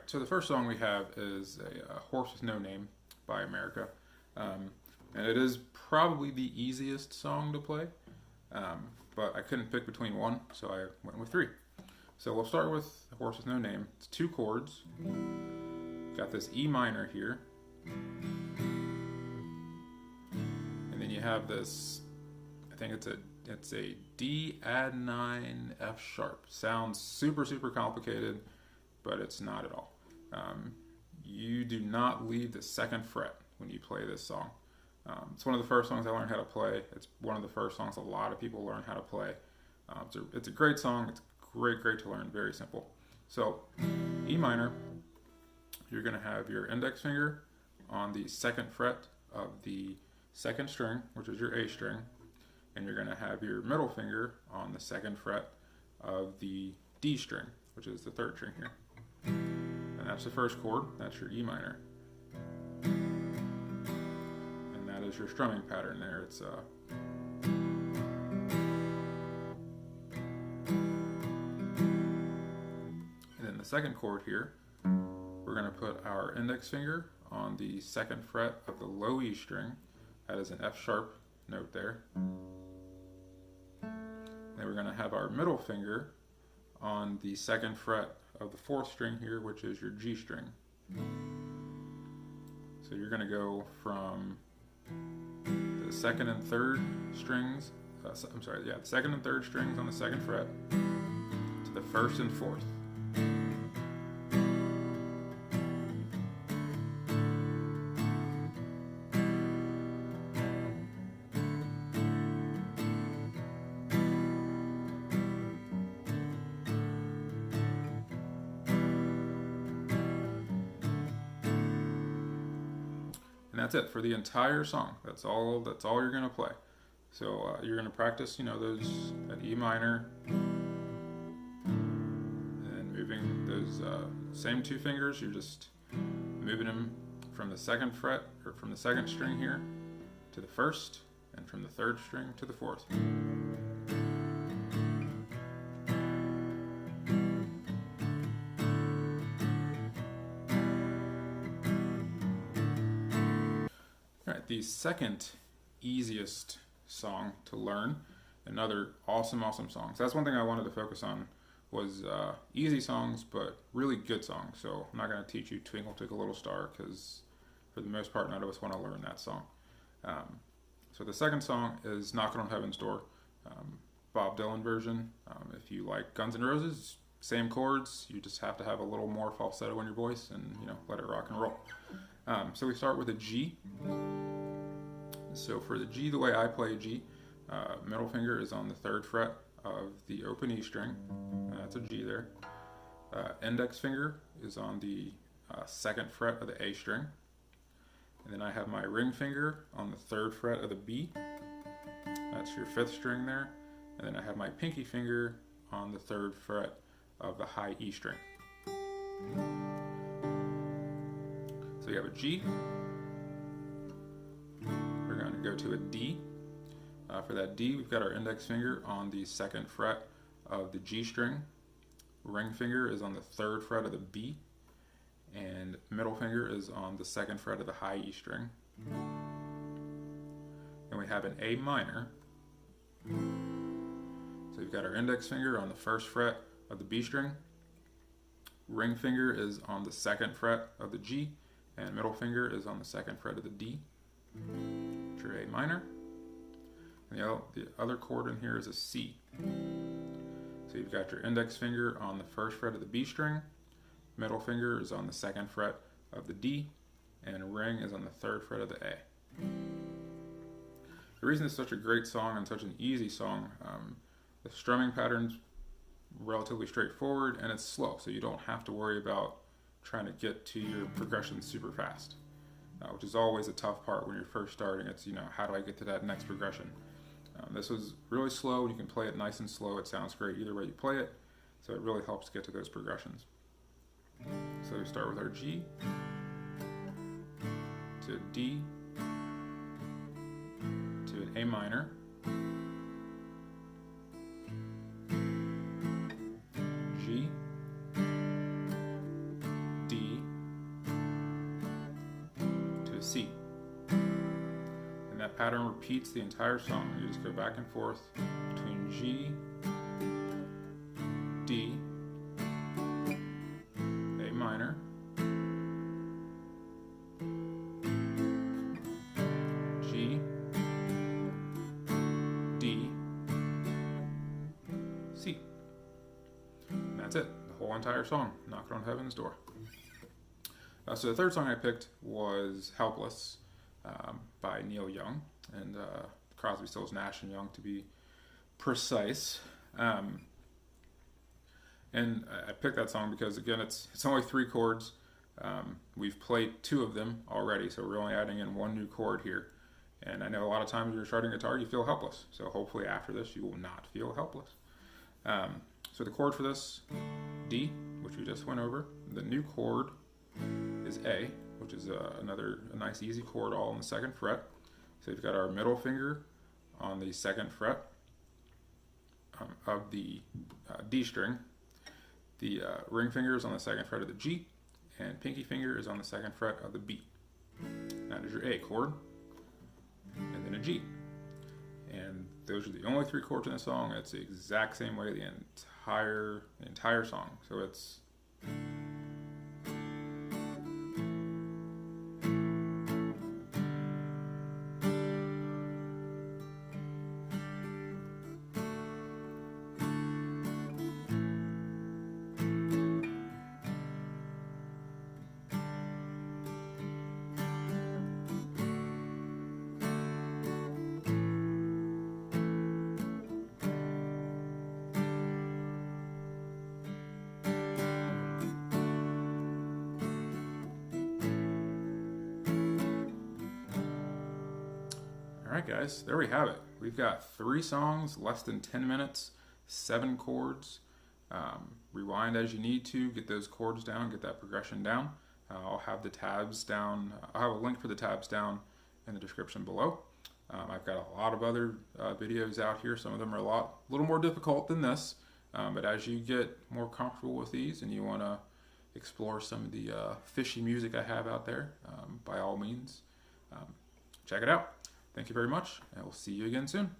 so the first song we have is a Horse with No Name by America. And it is probably the easiest song to play, but I couldn't pick between one, so I went with three. So we'll start with Horse with No Name. It's 2 chords. Got this E minor here. And then you have this, I think it's a D add 9 F sharp. Sounds super, super complicated, but it's not at all. You do not leave the 2nd fret when you play this song. It's one of the first songs I learned how to play. It's one of the first songs a lot of people learn how to play. It's a great song. It's great to learn. Very simple. So, E minor, you're going to have your index finger on the 2nd fret of the 2nd string, which is your A string, and you're going to have your middle finger on the 2nd fret of the D string, which is the 3rd string here. And that's the first chord. That's your E minor. Is your strumming pattern there. It's and then the 2nd chord here, we're going to put our index finger on the 2nd fret of the low E string. That is an F sharp note there. Then we're going to have our middle finger on the 2nd fret of the 4th string here, which is your G string. So you're going to go from the 2nd and 3rd strings, the 2nd and 3rd strings on the 2nd fret to the 1st and 4th. And that's it for the entire song. That's all you're gonna play. So you're gonna practice, that E minor, and moving those same 2 fingers. You're just moving them from the 2nd fret, or from the 2nd string here to the 1st, and from the 3rd string to the 4th. The second easiest song to learn, another awesome song. So that's one thing I wanted to focus on, was easy songs, but really good songs. So I'm not going to teach you Twinkle Twinkle Little Star, because for the most part, none of us want to learn that song. So the second song is Knockin' on Heaven's Door, Bob Dylan version. If you like Guns N' Roses, same chords, you just have to have a little more falsetto in your voice and let it rock and roll. So we start with a G. So for the G, the way I play G, middle finger is on the 3rd fret of the open E string. That's a G there. Index finger is on the 2nd fret of the A string. And then I have my ring finger on the 3rd fret of the B. That's your 5th string there. And then I have my pinky finger on the 3rd fret of the high E string. So you have a G. We're going to go to a D. For that D, we've got our index finger on the 2nd fret of the G string. Ring finger is on the 3rd fret of the B. And middle finger is on the 2nd fret of the high E string. And we have an A minor. So we've got our index finger on the 1st fret of the B string. Ring finger is on the 2nd fret of the G. And middle finger is on the 2nd fret of the D. It's your A minor. And the other chord in here is a C. So you've got your index finger on the 1st fret of the B string. Middle finger is on the 2nd fret of the D. And ring is on the 3rd fret of the A. The reason it's such a great song and such an easy song, the strumming pattern's relatively straightforward and it's slow, so you don't have to worry about trying to get to your progression super fast, which is always a tough part when you're first starting. It's, how do I get to that next progression? This was really slow, and you can play it nice and slow. It sounds great either way you play it, so it really helps get to those progressions. So we start with our G, to D, to an A minor, G, D, C. And that pattern repeats the entire song. You just go back and forth between G, D, A minor, G, D, C. And that's it. The whole entire song. Knocking on Heaven's Door. So the third song I picked was Helpless by Neil Young and Crosby, Stills, Nash & Young to be precise. And I picked that song because, again, it's only 3 chords. We've played 2 of them already, so we're only adding in 1 new chord here. And I know a lot of times when you're starting guitar, you feel helpless. So hopefully after this, you will not feel helpless. So the chord for this, D, which we just went over. The new chord is A, which is a nice easy chord all on the 2nd fret. So we've got our middle finger on the 2nd fret of the D string. The ring finger is on the 2nd fret of the G, and pinky finger is on the 2nd fret of the B. That is your A chord, and then a G. And those are the only 3 chords in the song. It's the exact same way the entire song. So it's Alright guys, there we have it. We've got 3 songs, less than 10 minutes, 7 chords. Rewind as you need to, get those chords down, get that progression down. I'll have the tabs down, I'll have a link for the tabs down in the description below. I've got a lot of other videos out here. Some of them are a little more difficult than this, but as you get more comfortable with these and you want to explore some of the fishy music I have out there, by all means, check it out. Thank you very much, and we'll see you again soon.